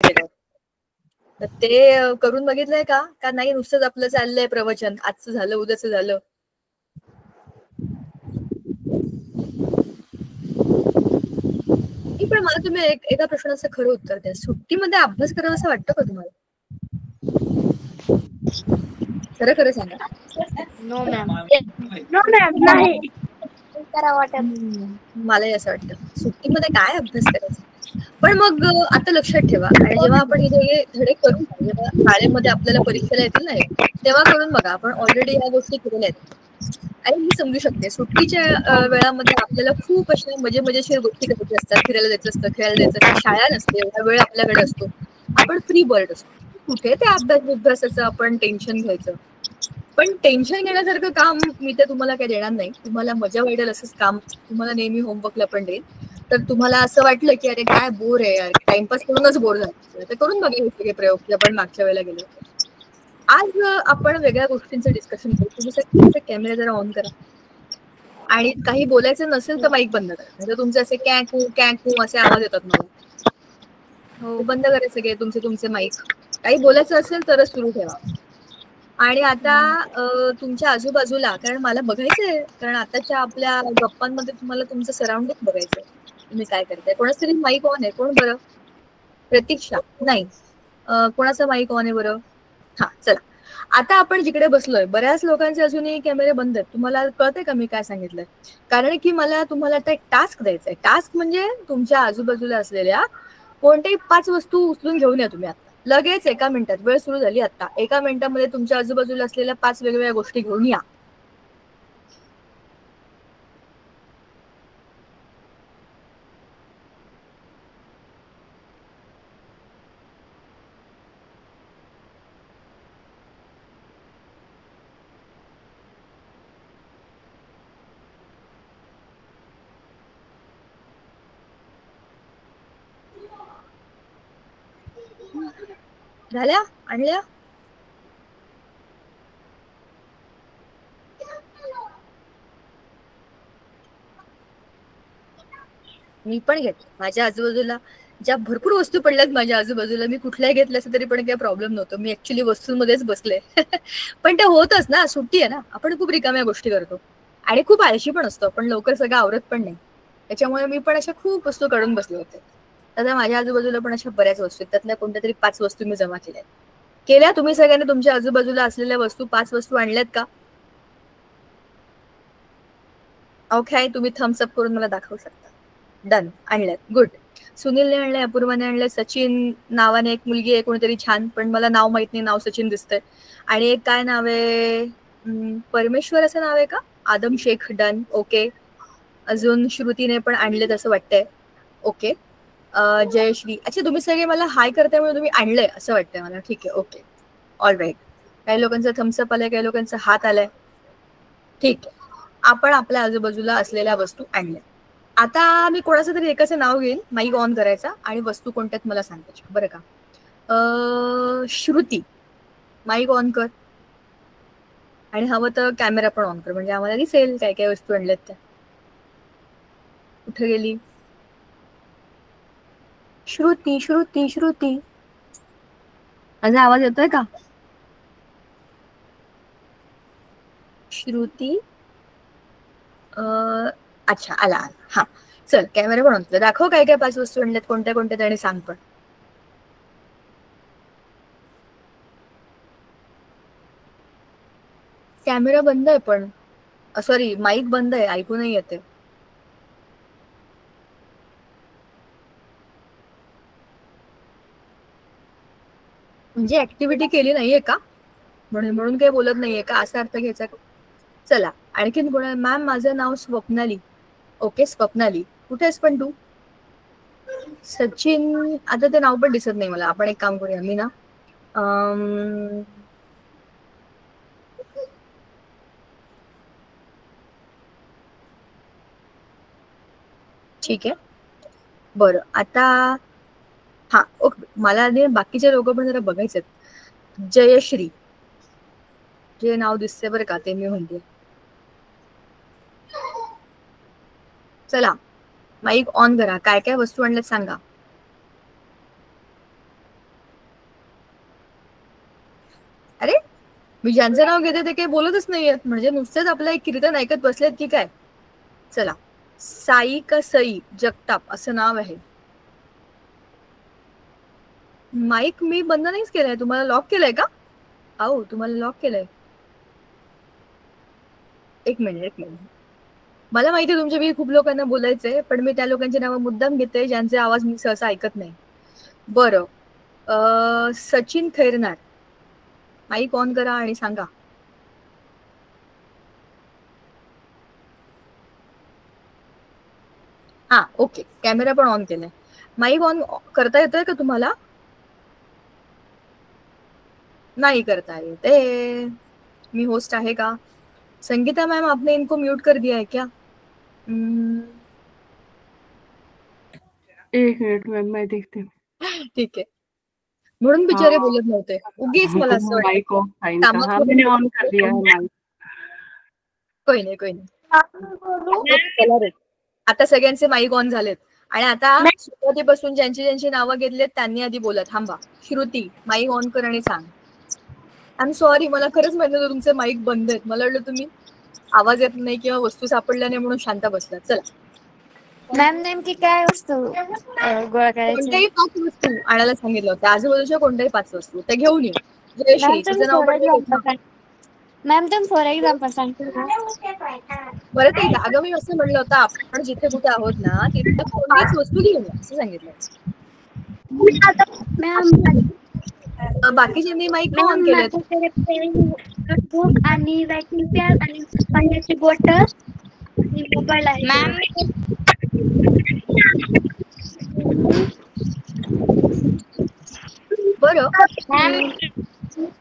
तर ते करून बघितलंय का नाही नुसतंच आपलं चाललंय प्रवचन, आजचं झालं उद्याचं झालं? पण मला तुम्ही एका प्रश्नाचं खरं उत्तर द्या, सुट्टीमध्ये अभ्यास करावा असं वाटतं का तुम्हाला? खरं खरं सांगा. No ma'am. नो मॅम, नाही करा वाटत. मलाही असं वाटतं सुट्टीमध्ये काय अभ्यास करायचा. पण मग आता लक्षात ठेवा, आणि जेव्हा आपण हे धडे करून जेव्हा शाळेमध्ये आपल्याला परीक्षेला येतील ना तेव्हा करून बघा. आपण ऑलरेडी ह्या गोष्टी केलेल्या आहेत आणि मी समजू शकते. सुट्टीच्या वेळामध्ये आपल्याला खूप अशा मजेशीर गोष्टी करायच्या असतात, फिरायला जायचं असतं, खेळायला जायचं असतं, शाळा नसते, एवढा वेळ आपल्याकडे असतो, आपण फ्री बर्ड असतो. कुठे ते अभ्यासाचं आपण टेन्शन घ्यायचं. पण टेन्शन घेण्यासारखं काम मी तर तुम्हाला काही देणार नाही. तुम्हाला मजा वाटेल असंच काम तुम्हाला नेहमी होमवर्कला पण देईल. तर तुम्हाला असं वाटलं की अरे काय बोर आहे यार, टाइमपास करूनच बोर झालं, तर करून बघा हे सगळे प्रयोग जे आपण मागच्या वेळेला गेलो. आज आपण वेगळ्या गोष्टींचं डिस्कशन करू. तुम्ही तुमचा कॅमेरा जरा ऑन करा आणि काही बोलायचं नसेल तर माईक बंद करा. म्हणजे तुमचे असे कॅकू असे आवाज येतात मला, बंद करायचे सगळे तुमचे माईक. काही बोलायचं असेल तरच सुरू ठेवा. आणि आता तुमच्या आजूबाजूला, कारण मला बघायचंय, कारण आताच्या आपल्या गप्पांमध्ये तुम्हाला तुमचं सराउंडिंग बघायचंय, तुम्ही काय करताय. कोणाचं तरी माईक ऑन आहे, कोण बरं? प्रतीक्षा नाही. कोणाचा माईक ऑन आहे बरं? हा, चला. आता आपण जिकडे बसलोय बऱ्याच लोकांचे अजूनही कॅमेरे बंद आहेत. तुम्हाला कळतंय का मी काय सांगितलंय? कारण की मला तुम्हाला आता एक टास्क द्यायचा आहे. टास्क म्हणजे तुमच्या आजूबाजूला असलेल्या कोणत्याही 5 वस्तू उचलून घेऊन या तुम्ही आता लगेच. 1 मिनिटात, वेळ सुरू झाली आता. 1 मिनिटामध्ये तुमच्या आजूबाजूला असलेल्या 5 वेगवेगळ्या गोष्टी घेऊन या. झाल्या? आणल्या? मी पण घेतलं. माझ्या आजूबाजूला ज्या भरपूर वस्तू पडल्यात माझ्या आजूबाजूला, मी कुठल्याही घेतल्या तरी पण काही प्रॉब्लेम नव्हतं. मी ऍक्च्युली वस्तूंमध्येच बसले. पण ते होतच ना, सुट्टी आहे ना, आपण खूप रिकाम्या गोष्टी करतो आणि खूप आळशी पण असतो. आपण लवकर सगळं आवरत पण नाही. त्याच्यामुळे मी पण अशा खूप वस्तू काढून बसले होते. आता माझ्या आजूबाजूला पण अशा बऱ्याच वस्तू आहेत. त्यातल्या कोणत्या तरी 5 वस्तू मी जमा केल्या. तुम्ही सगळ्यांनी तुमच्या आजूबाजूला असलेल्या वस्तू 5 वस्तू आणल्यात का? ओके, तुम्ही थम्स अप करून मला दाखवू शकता. डन, आणल्यात. गुड. सुनीलने आणलंय, अपूर्वाने आणलंय, सचिन नावाने एक मुलगी आहे कोणीतरी छान, पण मला नाव माहित नाही, नाव सचिन दिसतंय. आणि एक काय नाव आहे, परमेश्वर असं नाव आहे का? आदम शेख. Done, okay. अजून श्रुतीने पण आणलेत असं वाटतंय. ओके. जयश्री. अच्छा, तुम्ही सगळे मला हाय करताय, तुम्ही आणलंय असं वाटतंय मला. ठीक आहे, ओके, ऑल राईट. काही लोकांचा थम्सअप आलाय, काही लोकांचा हात आलाय. ठीक आहे, आपण आपल्या आजूबाजूला असलेल्या वस्तू आणल्या. आता मी कोणाचं तरी एकाचं नाव घेईन, माईक ऑन करायचा आणि वस्तू कोणत्यात मला सांगायच्या, बरं का? श्रुती, माईक ऑन कर आणि हवं तर कॅमेरा पण ऑन कर, म्हणजे आम्हाला दिसेल काय काय वस्तू आणल्यात त्या. कुठे गेली श्रुती? श्रुती श्रुती, माझा आवाज येतोय का श्रुती? अच्छा, आला. हा, चल कॅमेरा पण ऑन. दाखव काय काय 5 वस्तू आणल्यात, कोणत्या कोणत्या, आणि सांग पण. कॅमेरा बंद आहे, पण सॉरी, माईक बंद आहे, ऐकू नाही येते. म्हणजे ऍक्टिव्हिटी केली नाहीये का, म्हणून काही बोलत नाहीये का, असा अर्थ घ्यायचा? चला, आणखीन कोणा? मॅम, माझं नाव स्वप्नाली. ओके, स्वप्नाली, कुठे आहेस पण तू? सचिन, आता ते नाव पण दिसत नाही मला. आपण एक काम करूया, मी ना ठीक आहे, बरं. आता हा, ओके, मला बाकीचे लोक पण जरा बघायचे. जयश्री, जे नाव दिसते बरं का, ते मी म्हणते. चला, माईक ऑन करा. काय काय वस्तू आणल्यात सांगा. मी ज्यांचं नाव घेते ते काही बोलतच नाहीयेत, म्हणजे नुसतेच आपलं एक कीर्तन ऐकत बसलेत की काय. चला, साई का सई जगताप असं नाव आहे. माईक मी बंद नाहीच केलाय. तुम्हाला लॉक केलंय का? अहो, तुम्हाला लॉक केलंय. एक मिनिट. मला माहिती आहे तुमच्या मी खूप लोकांना बोलायचंय, पण मी त्या लोकांची नावं मुद्दाम घेते ज्यांचे आवाज मी सहसा ऐकत नाही. बरं, सचिन खैरनार, माईक ऑन करा आणि सांगा. हा, ओके. कॅमेरा पण ऑन केलाय. माईक ऑन करता येतोय का तुम्हाला? नहीं करता येते. मी होस्ट आहे का? संगीता मैम, आपने इनको म्यूट कर दिया है क्या? एक मिनिट मैम, मैं देखते हूँ. ठीक आहे. म्हणून बिचारे बोलत नव्हते. उगीच मला असं वाटतं. माइक ऑफ था इनका. हाँ, मैंने ऑन कर दिया है माइक. कोई नाही. चला रे. आता सगळ्यांचे माईक ऑन झालेत आणि आता सुरुवातीपासून ज्यांची ज्यांची नावं घेतलेत त्यांनी आधी बोला. थांबा. श्रुती, माईक ऑन कर आणि सांग. आय एम सॉरी, मला खरंच माहिती नव्हतं तुमचे माईक बंद आहेत. मला वाटलं तुम्ही आवाज येत नाही किंवा वस्तू सापडल्या नाही म्हणून शांत बसलात. चला. मॅम नेमकी काय वस्तू गोळा करायची? कोणत्याही 5 वस्तू आणायला सांगितलं होतं. आजूबाजूच्या कोणत्याही 5 वस्तू त्या घेऊन ये. जयश्री, तुझं नाव पण मॅम तुम्ही फॉर एक्झाम्पल सांगता का? बरं ते अगं मी असं म्हणलं होतं आपण जिथे कुठे आहोत ना तिथे कोणतीच वस्तू घेऊन ये असं सांगितलं. बाकीच्यांनी माईक ऑन केलेत. बुक आणि रायटिंग पॅड आणि पाण्याची बॉटल आणि मोबाईल आहे. मॅम बरं,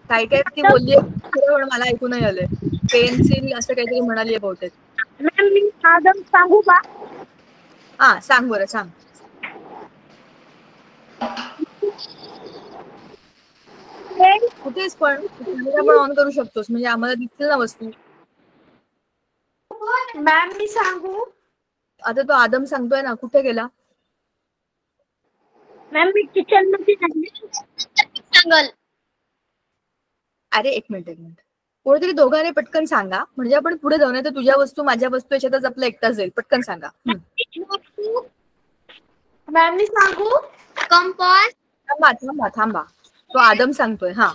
काय काय ती बोलली पण मला ऐकू नाही आलंय. पेन्सिल असं काहीतरी म्हणाली बहुतेक. मॅम मी आदम सांगू का? हा, सांग बरं, सांग. कुठेच पण कॅमेरा पण ऑन करू शकतोस म्हणजे आम्हाला दिसतील ना वस्तू. मॅम मी सांगू? आता तो आदम सांगतोय ना, कुठे गेला? मॅम मी किचन मध्ये सांगल. अरे एक मिनिट. कोणीतरी दोघांनी पटकन सांगा म्हणजे आपण पुढे जाऊ. नाही तर तुझ्या वस्तू माझ्या वस्तू याच्यातच आपलं एकटाच जाईल. पटकन सांगा. मॅम मी सांगू? कंपास. थांबा. तो आदम सांगतोय. हा,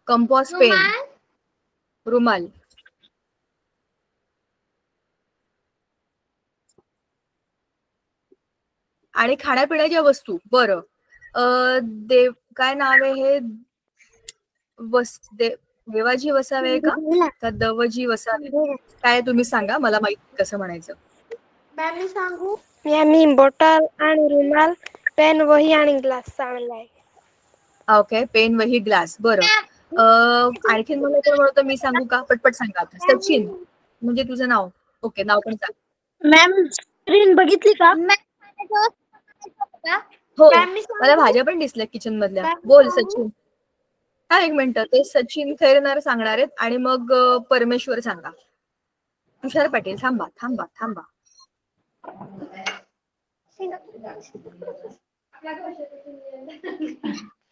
कंपॉस, पेन, रुमाल. आणि खाण्यापिण्याच्या वस्तू. बरं, देव काय नाव आहे हे? देवाजी वसावे का दवजी वसावे? काय तुम्ही सांगा, मला माहिती कसं म्हणायचं. मॅम मी सांगू? मी बॉटल आणि रुमाल, पेन, वही आणि ग्लास सांगलाय. ओके, पेन, वही, ग्लास. बरं, आणखीन मला कोण म्हणतं मी सांगू का? पटपट सांगा. सचिन म्हणजे तुझं नाव. ओके, नाव पण सांग. मॅम स्क्रीन बघितली का? हो, मला भाज्या पण दिसल्या किचन मधल्या. बोल सचिन. हा, एक मिनिट. ते सचिन खैरनार सांगणार आहेत आणि मग परमेश्वर सांगा. तुषार पाटील, थांबा.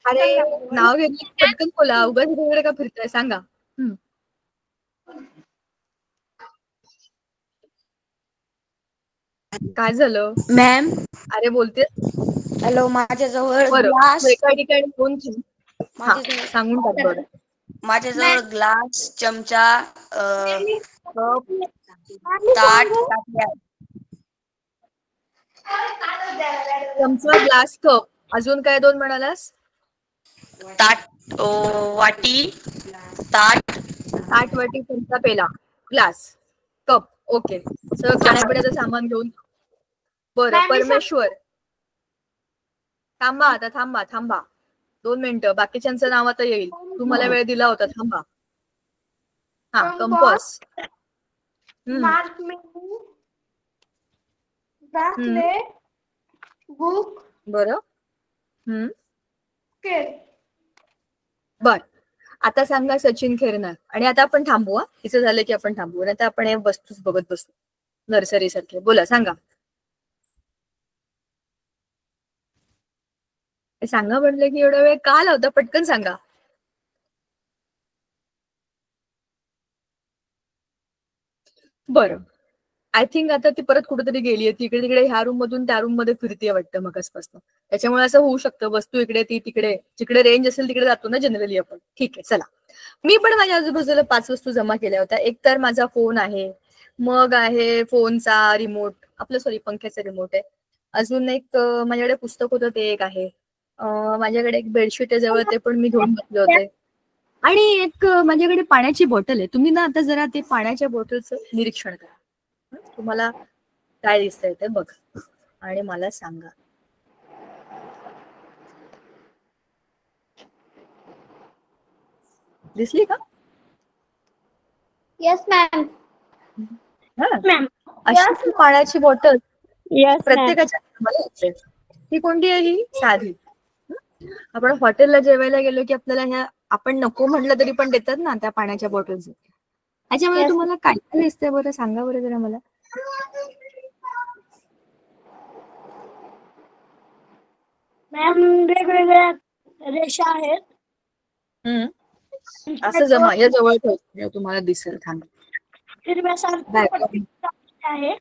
अरे नाव घेतली पटकन बोला. उगाच वगैरे का फिरताय सांगा. काय झालं मॅम? अरे बोलते. हॅलो, माझ्याजवळ बरं, ग्लास. एका ठिकाणी फोन सांगून टाक बरं. माझ्याजवळ ग्लास, चमचा, कप, ताट, चमचा, ग्लास, कप. अजून काय 2 म्हणालास? ताट, वाटी, ताट, वाटी, चमचा, पेला, ग्लास, कप. ओके, सगळं खाण्यापिण्याचं सामान घेऊन. बरं, परमेश्वर. थांबा. 2 मिनिटं. बाकीच्यांचं नाव आता येईल. तुम्हाला वेळ दिला होता. थांबा. हा, कंपॉस. बुक. बरं. बर, आता सांगा सचिन खैरनार. आणि आता आपण थांबू. तिचं झालं की आपण थांबू. आता आपण हे वस्तूच बघत बसू नर्सरी सारखे. बोला, सांगा. सांगा म्हटलं की एवढा वेळ का लावता? पटकन सांगा. बरं, आय थिंक आता ती परत कुठेतरी गेलीये, तिकडे तिकडे ह्या रूम मधून त्या रूम मध्ये फिरतीये वाटतं मगासपासून. त्याच्यामुळे असं होऊ शकतं, वस्तू इकडे ती तिकडे, जिकडे रेंज असेल तिकडे जातो ना जनरली आपण. ठीक आहे, चला. मी पण माझ्या आजूबाजूला 5 वस्तू जमा केल्या होत्या. एक तर माझा फोन आहे, मग आहे फोनचा रिमोट, आपलं सॉरी पंख्याचा रिमोट आहे. अजून एक माझ्याकडे पुस्तक होतं ते एक आहे. माझ्याकडे एक बेडशीट आहे जवळ, ते पण मी घेऊन बसले होते. आणि एक माझ्याकडे पाण्याची बॉटल आहे. तुम्ही ना आता जरा ते पाण्याच्या बॉटलचं निरीक्षण करा. तुम्हाला काय दिसतंय ते बघा आणि मला सांगा. दिसली का? Yes ma'am. अशी पाण्याची बॉटल येस प्रत्येकाच्या मला वाटते. ती कोणती आहे? ही साधी. आपण हॉटेलला जेवायला गेलो की आपल्याला ह्या आपण नको म्हटलं तरी पण देतात ना त्या पाण्याच्या बॉटल्स. याच्यामध्ये तुम्हाला काय काय दिसतंय बरं, सांगा बरं जरा मला. मॅम वेगवेगळ्या रेषा आहेत. असं जमा या जवळ ठेवतो, तुम्हाला दिसेल. थांब. आहे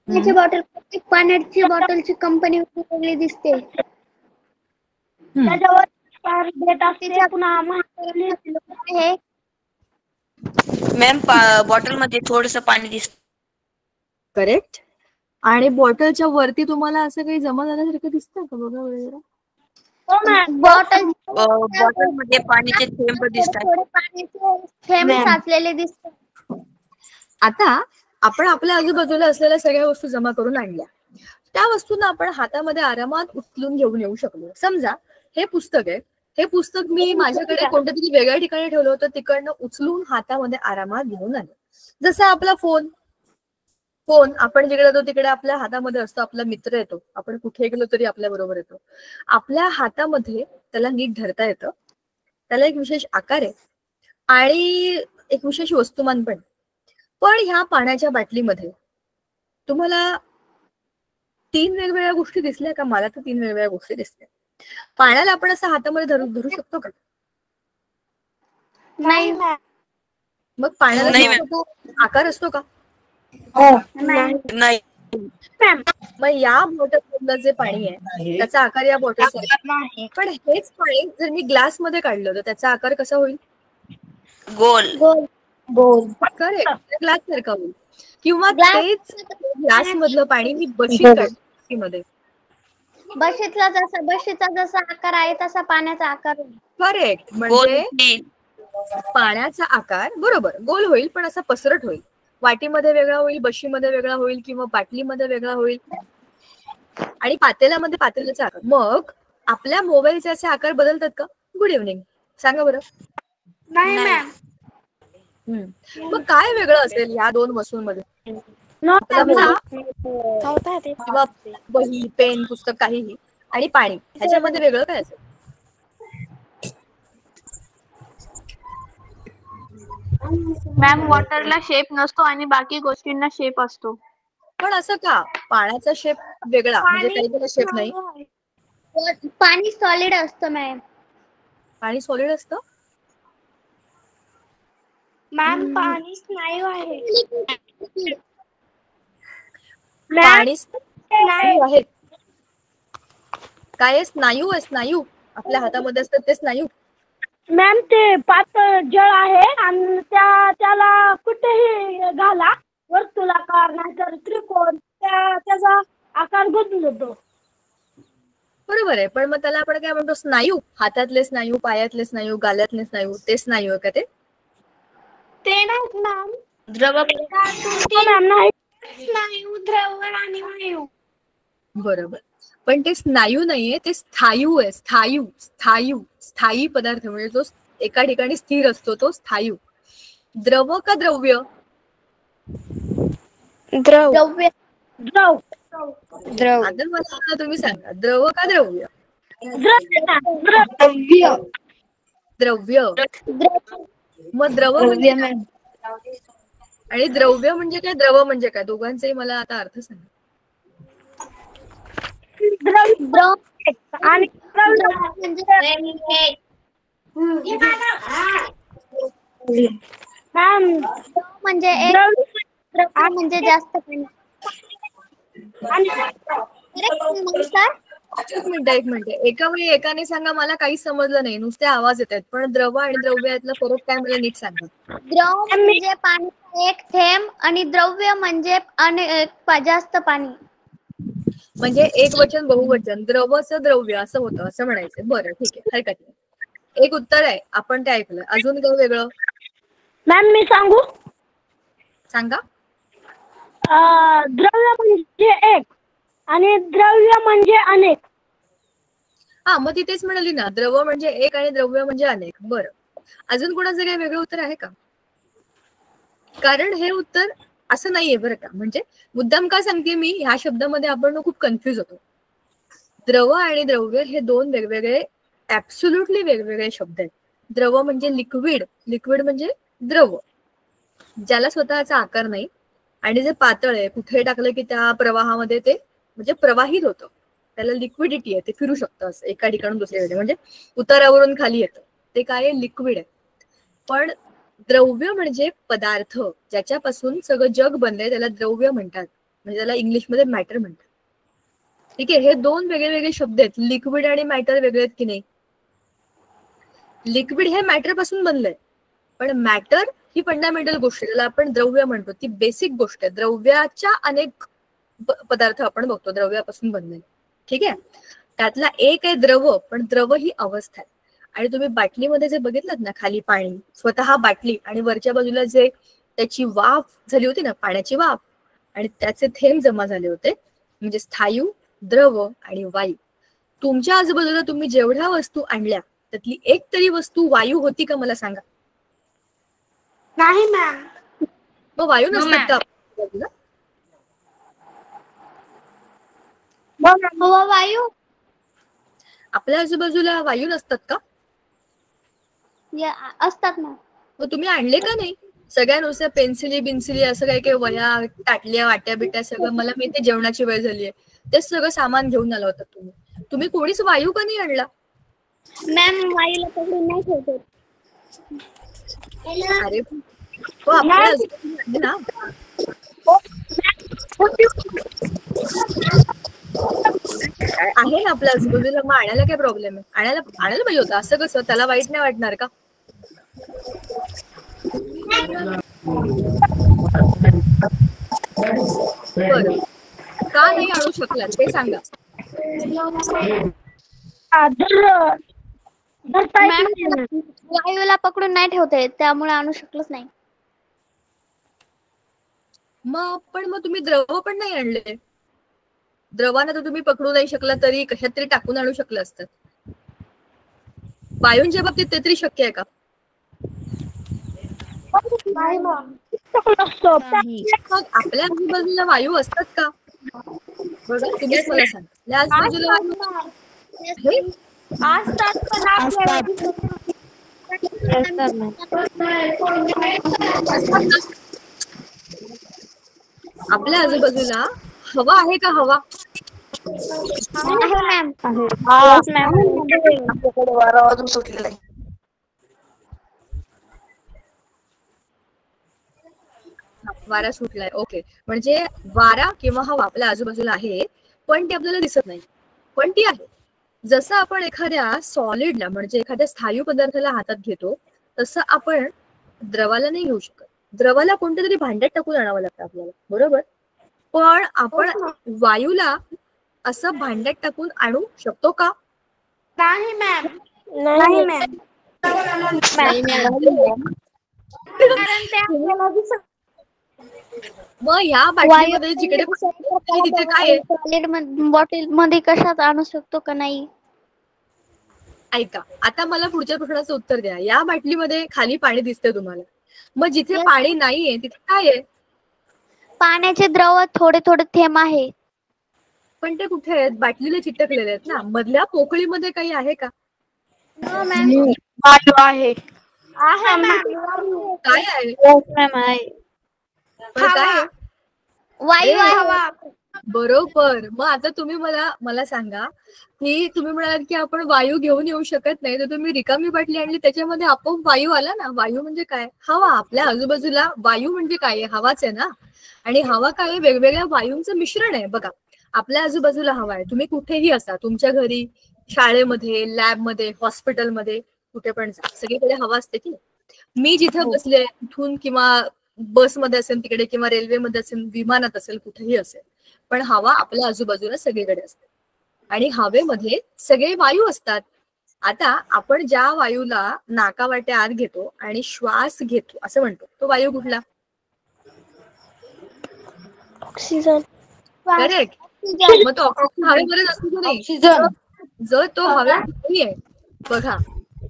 पाण्याची बॉटल, प्रत्येक पाण्याची बॉटलची कंपनी वेगळी दिसते. त्याच्यावर डेट असते. पुन्हा आहे मॅम बॉटल मध्ये थोडस पाणी दिसत. करेक्ट. आणि बॉटलच्या वरती तुम्हाला असं काही जमा झाल्यासारखं दिसतं का? बघा वगैरे. बॉटल मध्ये पाण्याचे थेंब दिसतात. पाण्याचे थेंब साचलेले दिसतात. आता आपण आपल्या आजूबाजूला असलेल्या सगळ्या वस्तू जमा करून आणल्या. त्या वस्तूंना आपण हातामध्ये आरामात उचलून घेऊन येऊ शकलो. समजा हे पुस्तक आहे. हे पुस्तक मी माझ्याकडे कोणत्या तरी वेगळ्या ठिकाणी ठेवलं होतं, तिकडनं उचलून हातामध्ये आरामात घेऊन आले. जसा आपला फोन आपण जिकडे जातो तिकडे आपल्या हातामध्ये असतो. आपला मित्र येतो, आपण कुठे गेलो तरी आपल्या बरोबर येतो. आपल्या हातामध्ये त्याला नीट धरता येतं. त्याला एक विशेष आकार आहे आणि एक विशेष वस्तुमान पण. पण ह्या पाण्याच्या बाटलीमध्ये तुम्हाला 3 वेगवेगळ्या गोष्टी दिसल्या का? मला तर 3 वेगवेगळ्या गोष्टी दिसल्या. पाण्याला आपण असं हातामध्ये धरू शकतो का? नाही. मग पाण्याला आकार असतो का? नाही. मग या बॉटलमधलं जे पाणी आहे त्याचा आकार या बॉटलचा नाही. पण हेच पाणी जर मी ग्लास मध्ये काढलं तर त्याचा आकार कसा होईल? गोल. करेक्ट, ग्लास सारखा होईल. किंवा तेच ग्लास मधलं पाणी मी बशीत काढली मध्ये, बशीचा जसा आकार आहे तसा पाण्याचा आकार होईल. करेक्ट. म्हणजे पाण्याचा आकार बरोबर गोल होईल, पण असा पसरट होईल. वाटीमध्ये वेगळा होईल, बशीमध्ये वेगळा होईल, किंवा बाटलीमध्ये वेगळा होईल, आणि पातेल्यामध्ये पातेल्याचा आकार. मग आपल्या मोबाईलचे असे आकार बदलतात का? गुड इव्हनिंग, सांगा बरं. नाही मॅम. मग काय वेगळं असेल या 2 वस्तूंमध्ये? किंवा वही, पेन, पुस्तक, काहीही, आणि पाणी, ह्याच्यामध्ये वेगळं काय असेल? मॅम वॉटरला शेप नसतो आणि बाकी गोष्टींना शेप असतो. पण असं का? पाण्याचा शेप वेगळा म्हणजे काही शेप नाही. पाणी सॉलिड असतं मॅम. पाणी सॉलिड असतं मॅम. पाणी स्नायू आहे. पाणी स्नायू आहे. काय स्नायू आहे? स्नायू आपल्या हातामध्ये असतात ते स्नायू. मॅम ते पातळ जळ आहे आणि त्याला कुठेही घाला, वर्तुळाकार नाहीतर त्रिकोण, त्याचा आकार बदलतो. बरोबर आहे. पण मग त्याला आपण काय म्हणतो? स्नायू. हातातले स्नायू, पायातले स्नायू, गालातले स्नायू, ते स्नायू आहे का ते? ते नाहीत मॅम. द्रव. स्नायू, द्रव आणि वायू. बरोबर. पण ते स्नायू नाहीये, ते स्थायू आहे. स्थायी पदार्थ, म्हणजे तो एका ठिकाणी स्थिर असतो, तो स्थायू. द्रव का द्रव्य? द्रव्य. आता मला तुम्ही सांगा, द्रव का द्रव्य? द्रव्य. मग द्रव म्हणजे काय आणि द्रव्य म्हणजे काय? द्रव म्हणजे काय? दोघांचाही मला आता अर्थ सांगा. आणि म्हणजे द्रव्य म्हणजे जास्त पाणी. एक मिनिट एका वेळी एकाने सांगा, मला काहीच समजलं नाही, नुसते आवाज येत आहेत. पण द्रव आणि द्रव्य यातला फरक काय मला नीट सांगा. द्रव म्हणजे पाणी एक थेंब आणि द्रव्य म्हणजे जास्त पाणी. म्हणजे एक वचन बहुवचन, द्रवचं द्रव्य असं होतं असं म्हणायचं. बरं ठीक आहे, हरकत नाही. एक उत्तर आहे, आपण ते ऐकलं. अजून काही वेगळं? मॅम मी सांगू? सांगा. द्रव्य म्हणजे एक आणि द्रव्य म्हणजे अनेक. हा, मग ती तेच म्हणाली ना, द्रव म्हणजे एक आणि द्रव्य म्हणजे अनेक. बरं, अजून कोणाचं काही वेगळं उत्तर आहे का? कारण हे उत्तर असं नाहीये बरं का. म्हणजे मुद्दाम का सांगते मी, ह्या शब्दामध्ये आपण खूप कन्फ्युज होतो. द्रव आणि द्रव्य हे दोन वेगवेगळे, ऍब्सोल्युटली वेगवेगळे शब्द आहेत. द्रव म्हणजे लिक्विड, लिक्विड म्हणजे द्रव, ज्याला स्वतःचा आकार नाही आणि जे पातळ आहे, कुठे टाकलं की त्या प्रवाहामध्ये ते म्हणजे प्रवाहित होतं, त्याला लिक्विडिटी आहे, ते फिरू शकतं असं एका ठिकाणून दुसरीकडे, म्हणजे उतारावरून खाली येतं, ते काय लिक्विड आहे. पण द्रव्य म्हणजे पदार्थ, ज्याच्यापासून सगळं जग बनलंय, त्याला द्रव्य म्हणतात. म्हणजे त्याला इंग्लिशमध्ये मॅटर म्हणतात. ठीक आहे, हे दोन वेगळे वेगळे शब्द आहेत. लिक्विड आणि मॅटर वेगळे आहेत की नाही? लिक्विड हे मॅटर पासून बनलंय, पण मॅटर ही फंडामेंटल गोष्ट आहे, ज्याला आपण द्रव्य म्हणतो, ती बेसिक गोष्ट आहे. द्रव्याच्या अनेक पदार्थ आपण बघतो द्रव्यापासून बनलेले. ठीक आहे, त्यातला एक आहे द्रव, पण द्रव ही अवस्था आहे. आणि तुम्ही बाटलीमध्ये जे बघितलं ना, खाली पाणी, स्वतः बाटली आणि वरच्या बाजूला जे त्याची वाफ झाली होती ना, पाण्याची वाफ, आणि त्याचे थेंब जमा झाले होते, म्हणजे स्थायू, द्रव आणि वायू. तुमच्या आजूबाजूला तुम्ही जेवढ्या वस्तू आणल्या, त्यातली एक तरी वस्तू वायू होती का मला सांगा? नाही मॅम. मग वायू नसतात का आजूबाजूला? हवा वायू आपल्या आजूबाजूला वायू नसतात का? असतात ना. मग तुम्ही आणले का नाही? सगळ्या नुसत्या पेन्सिली बिन्सिली असं काही काही वया टाटल्या वाट्या बिट्या सगळं, मला माहिती जेवणाची वेळ झाली आहे, ते सगळं सामान घेऊन आला होता तुम्ही कोणीच वायू का नाही आणला? मॅम वायूला पकडून नाही ठेवतो. अरे हो, आपल्या आजूबाजूला ना आहे ना, आपल्या आजूबाजूला, मग आणायला काय प्रॉब्लेम आहे? आणायला पाहिजे होतं. असं कसं, त्याला वाईट नाही वाटणार का? बरं, का नाही आणू शकला ते सांगा. वायूला पकडून नाही ठेवता येत, त्यामुळे आणू शकलोच नाही. मग तुम्ही द्रव पण नाही आणले. द्रवानं तर तुम्ही पकडू नाही शकला, तरी कशात तरी टाकून आणू शकलं असतं. वायूंच्या बाबतीत ते तरी शक्य आहे का? मग आपल्या आजूबाजूला वायू असतात का? बघा, तुम्हीच मला सांगा, आपल्या आजूबाजूला आपल्या आजूबाजूला हवा आहे का? हवा वारा वाजून सुटलेला आहे. वारा सुटलाय, ओके. म्हणजे वारा किंवा हवा आपल्या आजूबाजूला आहे, पण ती आपल्याला दिसत नाही, पण ती आहे. जसं आपण एखाद्या सॉलिडला, म्हणजे एखाद्या स्थायू पदार्थाला हातात घेतो, तसं आपण द्रवाला नाही घेऊ शकत. द्रवाला कोणत्या तरी भांड्यात टाकून आणावं लागतं आपल्याला, बरोबर? पण आपण वायूला असं भांड्यात टाकून आणू शकतो का? नाही मॅम. नाही मॅम. मग ह्या बाटलीमध्ये जिकडे तिथे काय आहे? बॉटल मध्ये कशात आणू शकतो का नाही? ऐका, आता मला पुढच्या प्रश्नाचं उत्तर द्या. या बाटलीमध्ये खाली पाणी दिसतंय तुम्हाला, मग जिथे पाणी नाहीये तिथे काय आहे? पाण्याचे द्रव थोडे थोडे थेंब आहे. पण ते कुठे आहेत? बाटलीला चिटकलेले आहेत ना. मधल्या पोकळीमध्ये काही आहे का? वायू आहे. काय आहे? मॅम आहे. पण काय आहे? वायू आहे. बरोबर. मग आता तुम्ही मला सांगा की तुम्ही म्हणालात की आपण वायू घेऊन येऊ शकत नाही, तर तुम्ही रिकामी बाटली आणली त्याच्यामध्ये आपोआप वायू आला ना. वायू म्हणजे काय? हवा. आपल्या आजूबाजूला वायू म्हणजे काय? हवाच आहे ना. आणि हवा काय? वेगवेगळ्या वायूंचं मिश्रण आहे. बघा, आपल्या आजूबाजूला हवा आहे. तुम्ही कुठेही असा, तुमच्या घरी, शाळेमध्ये, लॅबमध्ये, हॉस्पिटलमध्ये, कुठे पण जा, सगळीकडे हवा असते की नाही. मी जिथे बसले तिथून किंवा बसमध्ये असेल तिकडे किंवा रेल्वेमध्ये असेल, विमानात असेल, कुठेही असेल, पण हवा आपल्या आजूबाजूला सगळीकडे असते आणि हवेमध्ये सगळे वायू असतात. आता आपण ज्या वायूला नाकावाटे आत घेतो आणि श्वास घेतो असं म्हणतो, तो वायू कुठला? ऑक्सिजन. करेक्ट. मग तो ऑक्सिजन हवेमध्येच असतो की नाही? ऑक्सिजन. जर तो हवेत नाहीये, बघा,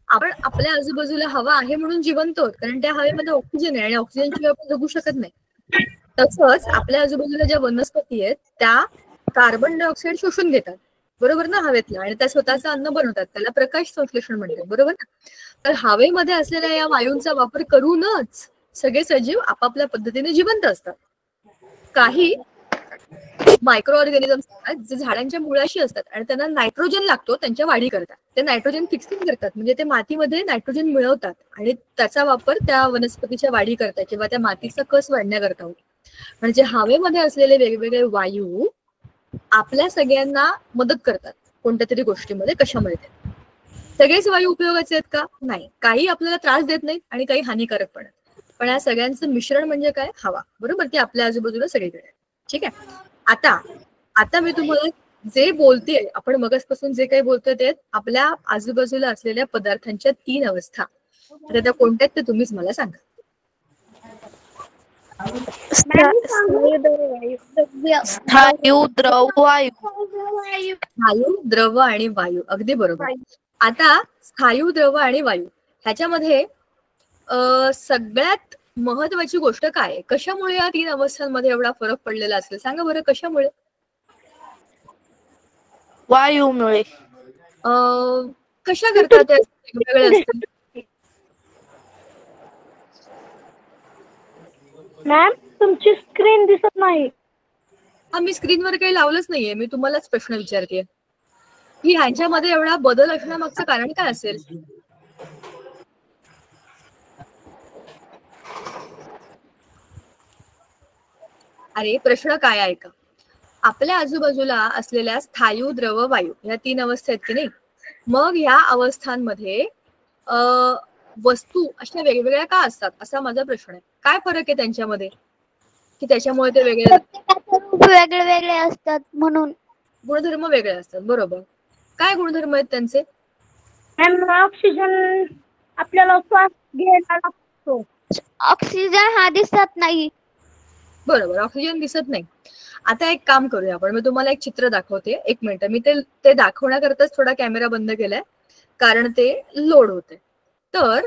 आपण आपल्या आजूबाजूला हवा आहे म्हणून जिवंत आहोत, कारण त्या हवेमध्ये ऑक्सिजन आहे आणि ऑक्सिजनशिवाय आपण जगू शकत नाही. तसंच आपल्या आजूबाजूला ज्या वनस्पती आहेत त्या कार्बन डायऑक्साईड शोषून घेतात, बरोबर ना, हवेतलं, आणि त्या स्वतःचं अन्न बनवतात. त्याला प्रकाश संश्लेषण म्हणतात, बरोबर ना. तर हवेमध्ये असलेल्या या वायूंचा वापर करूनच सगळे सजीव आपापल्या पद्धतीने जिवंत असतात. काही मायक्रो ऑर्गॅनिझम्स असतात जे झाडांच्या मुळाशी असतात आणि त्यांना नायट्रोजन लागतो त्यांच्या वाढी करतात. ते नायट्रोजन फिक्सिंग करतात, म्हणजे ते मातीमध्ये नायट्रोजन मिळवतात आणि त्याचा वापर त्या वनस्पतीच्या वाढी करतात किंवा त्या मातीचा कस वाढण्याकरता होतो. म्हणजे हवेमध्ये असलेले वेगवेगळे वायू आपल्या सगळ्यांना मदत करतात कोणत्या तरी गोष्टीमध्ये. कशामध्ये? सगळेच वायू उपयोगाचे आहेत का? नाही. काही आपल्याला त्रास देत नाहीत आणि काही हानिकारक पण आहेत. पण या सगळ्यांचं मिश्रण म्हणजे काय? हवा, बरोबर, ती आपल्या आजूबाजूला सगळीकडे. ठीक आहे. आता मी तुम्हाला जे बोलतेय, आपण मगासपासून जे काही बोलतोय ते आपल्या आजूबाजूला असलेल्या पदार्थांच्या 3 अवस्था. आता त्या कोणत्या आहेत ते तुम्हीच मला सांगा. स्थायू, द्रव, वायू. स्थायू, द्रव आणि वायू. अगदी बरोबर. आता स्थायू, द्रव आणि वायू ह्याच्यामध्ये सगळ्यात महत्वाची गोष्ट काय आहे? कशामुळे या 3 अवस्थांमध्ये एवढा फरक पडलेला असेल? सांगा बरं, कशामुळे? वायूमुळे. कशा करता ते वेगवेगळे असतील? मॅम, तुमची स्क्रीन दिसत नाही. मी स्क्रीनवर काही लावलंच नाहीये. मी तुम्हालाच प्रश्न विचारतेय की ह्यांच्यामध्ये एवढा बदल असण्यामागचं कारण काय असेल? अरे, प्रश्न काय आहे का? आपल्या आजूबाजूला असलेल्या स्थायू, द्रव, वायू ह्या 3 अवस्था आहेत की नाही. मग ह्या अवस्थांमध्ये वस्तू अशा वेगवेगळ्या का असतात असा माझा प्रश्न आहे. काय फरक आहे त्यांच्यामध्ये की त्याच्यामुळे ते वेगळे? वेगळे वेगळे असतात म्हणून. गुणधर्म वेगळे असतात, बरोबर. काय गुणधर्म आहेत त्यांचे? ऑक्सिजन आपल्याला श्वास घ्यायला लागतो. ऑक्सिजन हा दिसत नाही. बरोबर, ऑक्सिजन दिसत नाही. आता एक काम करूया आपण. मी तुम्हाला एक चित्र दाखवते. 1 मिनिट. मी ते दाखवण्याकरताच थोडा कॅमेरा बंद केलाय कारण ते लोड होते. तर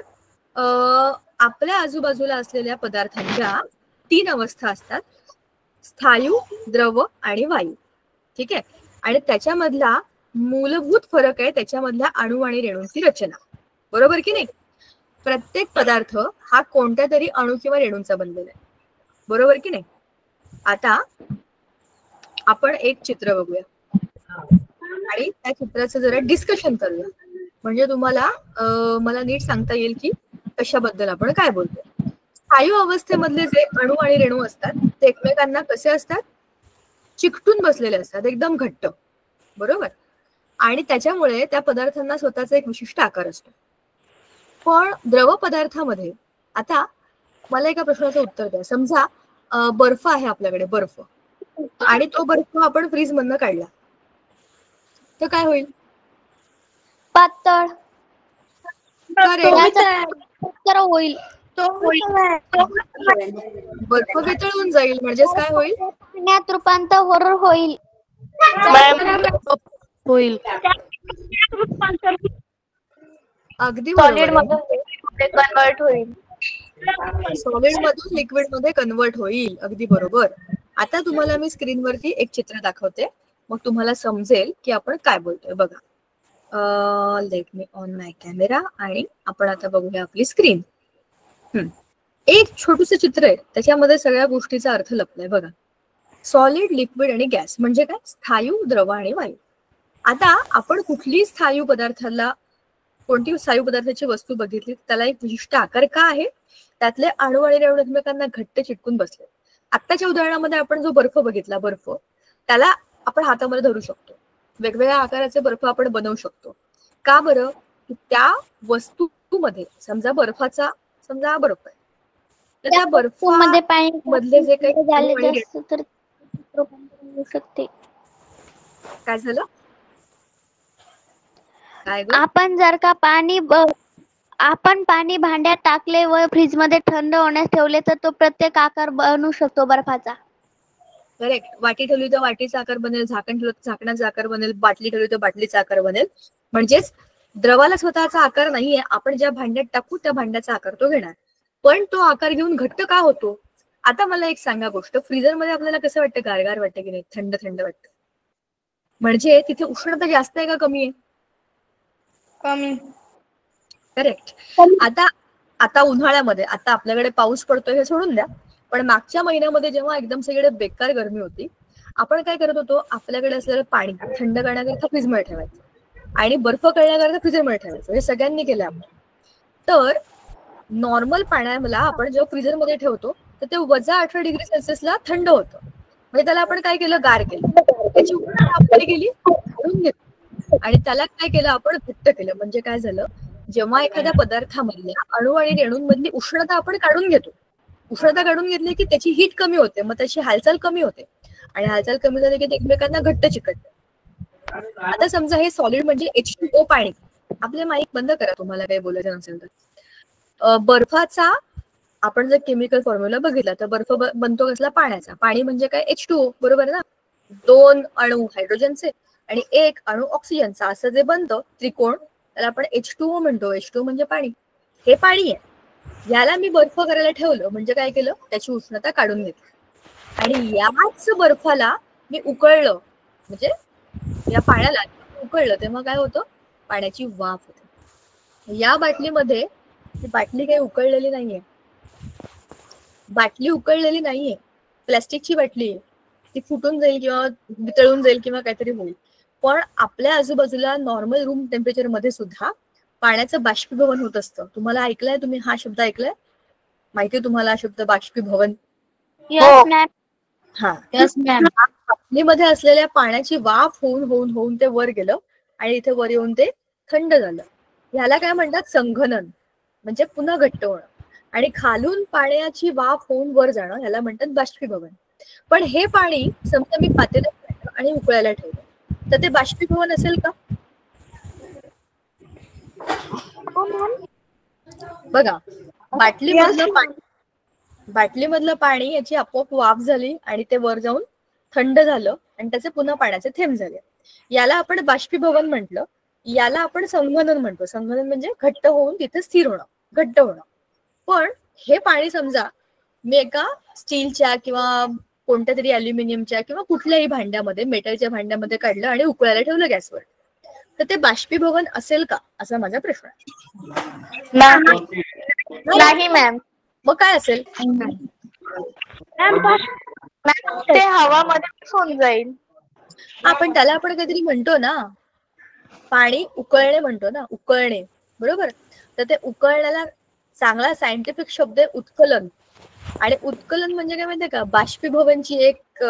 आपल्या आजूबाजूला असलेल्या पदार्थांच्या 3 अवस्था असतात: स्थायू, द्रव आणि वायू. ठीक आहे. आणि त्याच्यामधला मूलभूत फरक आहे त्याच्यामधल्या अणू आणि रेणूंची रचना, बरोबर की नाही. प्रत्येक पदार्थ हा कोणत्या तरी अणू किंवा रेणूंचा बनलेला आहे, बरोबर की नाही. आता आपण एक चित्र बघूया आणि त्या चित्राचं जरा डिस्कशन करूया, म्हणजे तुम्हाला मला नीट सांगता येईल की कशाबद्दल आपण काय बोलतोय. स्थायू अवस्थेमधले जे अणू आणि रेणू असतात ते एकमेकांना कसे असतात? चिकटून बसलेले असतात, एकदम घट्ट, बरोबर. आणि त्याच्यामुळे त्या पदार्थांना स्वतःचा एक विशिष्ट आकार असतो. पण द्रव पदार्थामध्ये, आता मला एका प्रश्नाचं उत्तर द्या. समजा बर्फ आहे आपल्याकडे, बर्फ, आणि तो बर्फ आपण फ्रीज मधनं काढला तर काय होईल? पातळ. होईल. बर्फ वितळून जाईल, म्हणजेच काय होईल? पाण्यात रूपांतर होईल. होईल. अगदी सॉलिड बरोबर. मध्ये कन्वर्ट होईल. सॉलिड मधून लिक्विड मध्ये कन्वर्ट होईल, अगदी बरोबर. आता तुम्हाला मी स्क्रीनवरती एक चित्र दाखवते, मग तुम्हाला समजेल की आपण काय बोलतोय. बघा, let me on my camera आणि आपण आता बघूया आपली स्क्रीन. एक छोटूस चित्र आहे, त्याच्यामध्ये सगळ्या गोष्टीचा अर्थ लपलाय. बघा, सॉलिड, लिक्विड आणि गॅस म्हणजे काय? स्थायू, द्रव आणि वायू. आता आपण कुठलीही स्थायू पदार्थाला, कोणती स्थायू पदार्थाची वस्तू बघितली त्याला एक विशिष्ट आकार का आहे? त्यातले अणू आणि रेणू एकमेकांना घट्ट चिटकून बसले. आत्ताच्या उदाहरणामध्ये आपण जो बर्फ बघितला, बर्फ त्याला आपण हातामध्ये धरू शकतो. वेगवेगळ्या आकाराचे बर्फ आपण बनवू शकतो. का बरं? की त्या वस्तूमध्ये समजा बर्फाचा, समजा हा बर्फ आहे, तर त्या मध्ये मधले जे काही झाले अणू आणि जास्त तर रूपांतर होऊ शकते. काय झालं? काय ग? आपण पाणी भांड्यात टाकले व फ्रीज मध्ये थंड होण्यास ठेवले तर तो प्रत्येक आकार बनू शकतो बर्फाचा. करेक्ट. वाटी ठेवली तर वाटीचा आकार बनेल, झाकण ठेवलं तर झाकणाचा आकार बनेल, बाटली ठेवली तर बाटलीचा आकार बनेल. म्हणजेच द्रवाला स्वतःचा आकार नाहीये, आपण ज्या भांड्यात टाकू त्या भांड्याचा आकार तो घेणार. पण तो आकार घेऊन घट्ट का होतो? आता मला एक सांगा गोष्ट, फ्रीजर मध्ये आपल्याला कसं वाटतं? गारगार वाटतं की नाही? थंड थंड वाटतं. म्हणजे तिथे उष्णता जास्त आहे का कमी आहे? कमी. करेक्ट. आता उन्हाळ्यामध्ये, आता आपल्याकडे पाऊस पडतोय हे सोडून द्या, पण मागच्या महिन्यामध्ये जेव्हा एकदम सगळीकडे बेकार गरमी होती, आपण काय करत होतो? आपल्याकडे असलेलं पाणी थंड करण्याकरता फ्रीजमध्ये ठेवायचं आणि बर्फ करण्याकरता फ्रीजरमध्ये ठेवायचं. हे सगळ्यांनी केलं आपण. तर नॉर्मल पाण्याला आपण जेव्हा फ्रीजरमध्ये ठेवतो तर ते -18°C थंड होतं. म्हणजे त्याला आपण काय केलं? गार केलं. त्याची उष्णता आपण गेली काढून घेतली आणि त्याला काय केलं? आपण घट्ट केलं. म्हणजे काय झालं? जेव्हा एखाद्या पदार्थामधल्या अणू आणि रेणूंमधली उष्णता आपण काढून घेतो, उष्णता काढून घेतली की त्याची हीट कमी होते, मग त्याची हालचाल कमी होते आणि हालचाल कमी झाली की ते एकमेकांना घट्ट चिकटते. आता समजा हे सॉलिड म्हणजे H2O पाणी. आपले माईक बंद करा तुम्हाला काही बोलायचं नसेल तर. बर्फाचा आपण जर केमिकल फॉर्म्युला बघितला तर बर्फ बनतो कसला? पाण्याचा. पाणी म्हणजे काय? H2O, बरोबर ना? 2 अणू हायड्रोजनचे आणि 1 अणू ऑक्सिजनचा असं जे बनतं त्रिकोण त्याला आपण H2O म्हणतो. H2O म्हणजे पाणी. हे पाणी आहे. याला मी बर्फ करायला ठेवलं म्हणजे काय केलं? त्याची उष्णता काढून घेतली आणि याच बर्फाला मी उकळलं, म्हणजे या पाण्याला उकळलं तेव्हा काय होतं? पाण्याची वाफ होते. या बाटलीमध्ये, ती बाटली काही उकळलेली नाहीये, बाटली उकळलेली नाहीये, प्लॅस्टिकची बाटली आहे. ती फुटून जाईल किंवा वितळून जाईल किंवा काहीतरी होईल. पण आपल्या आजूबाजूला नॉर्मल रूम टेम्परेचर मध्ये सुद्धा पाण्याचं बाष्पीभवन होत असतं. तुम्हाला ऐकलंय? तुम्ही हा शब्द ऐकलाय? माहितीये तुम्हाला हा शब्द बाष्पीभवन? Yes ma'am. हा. Yes ma'am. बाटलीमध्ये असलेल्या पाण्याची वाफ होऊन होऊन होऊन ते वर गेलं आणि इथे वर येऊन ते थंड झालं. ह्याला काय म्हणतात? संघनन, म्हणजे पुन्हा घट्ट होणं. आणि खालून पाण्याची वाफ होऊन वर जाणं ह्याला म्हणतात बाष्पीभवन. पण हे पाणी समजा मी पातेल्यात आणि उकळायला ठेवलं तर ते बाष्पीभवन असेल का? बघा, बाटलीमधलं पाणी याची आपोआप वाफ झाली आणि ते वर जाऊन थंड झालं आणि त्याचे पुन्हा पाण्याचे थेंब झाले. याला आपण बाष्पीभवन म्हटलं. याला आपण संघनन म्हणतो. संघनन म्हणजे घट्ट होऊन तिथे स्थिर होणं, घट्ट होणं. पण हे पाणी समजा मी एका स्टीलच्या किंवा कोणत्या तरी अल्युमिनियमच्या किंवा कुठल्याही भांड्यामध्ये, मेटलच्या भांड्यामध्ये काढलं आणि उकळायला ठेवलं गॅसवर, तर ते बाष्पीभवन असेल का? असा माझा प्रश्न आहे. नाही मॅम. मग काय असेल? ते हवामध्ये मिक्स होऊन जाईल. आपण त्याला आपण काहीतरी म्हणतो ना, पाणी उकळणे म्हणतो ना, उकळणे, बरोबर? तर ते उकळण्याला चांगला सायंटिफिक शब्द आहे उत्कलन. आणि उत्कलन म्हणजे काय माहितीये का? बाष्पीभवनची एक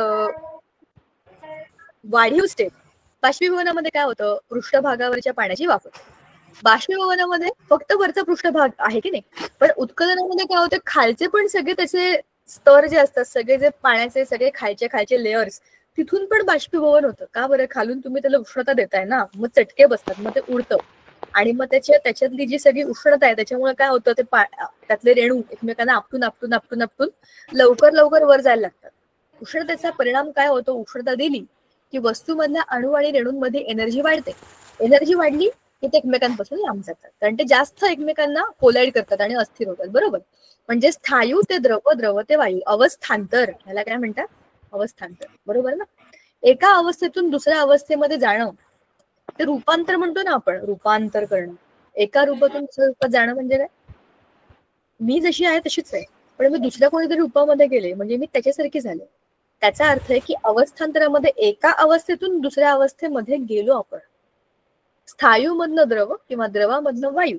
वाढीव स्टेप. बाष्पीभवनामध्ये काय होतं? पृष्ठभागावरच्या पाण्याची वाफ होते. बाष्पीभवनामध्ये फक्त वरचा पृष्ठभाग आहे की नाही, पण उत्कलनामध्ये काय होतं? खालचे पण सगळे त्याचे स्तर जे असतात, सगळे जे पाण्याचे सगळे खालचे लेयर्स, तिथून पण बाष्पीभवन होतं. का बरं? खालून तुम्ही त्याला उष्णता देताय ना, मग चटके बसतात, मग ते उडतं आणि मग त्याच्यातली जी सगळी उष्णता आहे त्याच्यामुळे काय होतं? ते त्यातले रेणू एकमेकांना आपटून आपटून आपटून आपटून लवकर वर जायला लागतात. उष्णतेचा परिणाम काय होतो? उष्णता दिली की वस्तूमधल्या अणू आणि रेणूंमध्ये एनर्जी वाढते. एनर्जी वाढली की ते एकमेकांपासून लांब जातात, कारण ते जास्त एकमेकांना कोलाइड करतात आणि अस्थिर होतात, बरोबर? म्हणजे स्थायू ते द्रव, द्रव ते वायू, अवस्थांतर, ह्याला काय म्हणतात? अवस्थांतर, बरोबर ना? एका अवस्थेतून दुसऱ्या अवस्थेमध्ये जाणं, ते रूपांतर म्हणतो ना आपण, रूपांतर करणं. एका रूपातून दुसऱ्या रूपात जाणं म्हणजे काय? मी जशी आहे तशीच आहे, पण मी दुसऱ्या कोणीतरी रूपामध्ये गेले म्हणजे मी त्याच्यासारखी झाले. त्याचा अर्थ आहे की अवस्थांतरामध्ये एका अवस्थेतून दुसऱ्या अवस्थेमध्ये गेलो आपण. स्थायूमधनं द्रव किंवा द्रवामधनं वायू,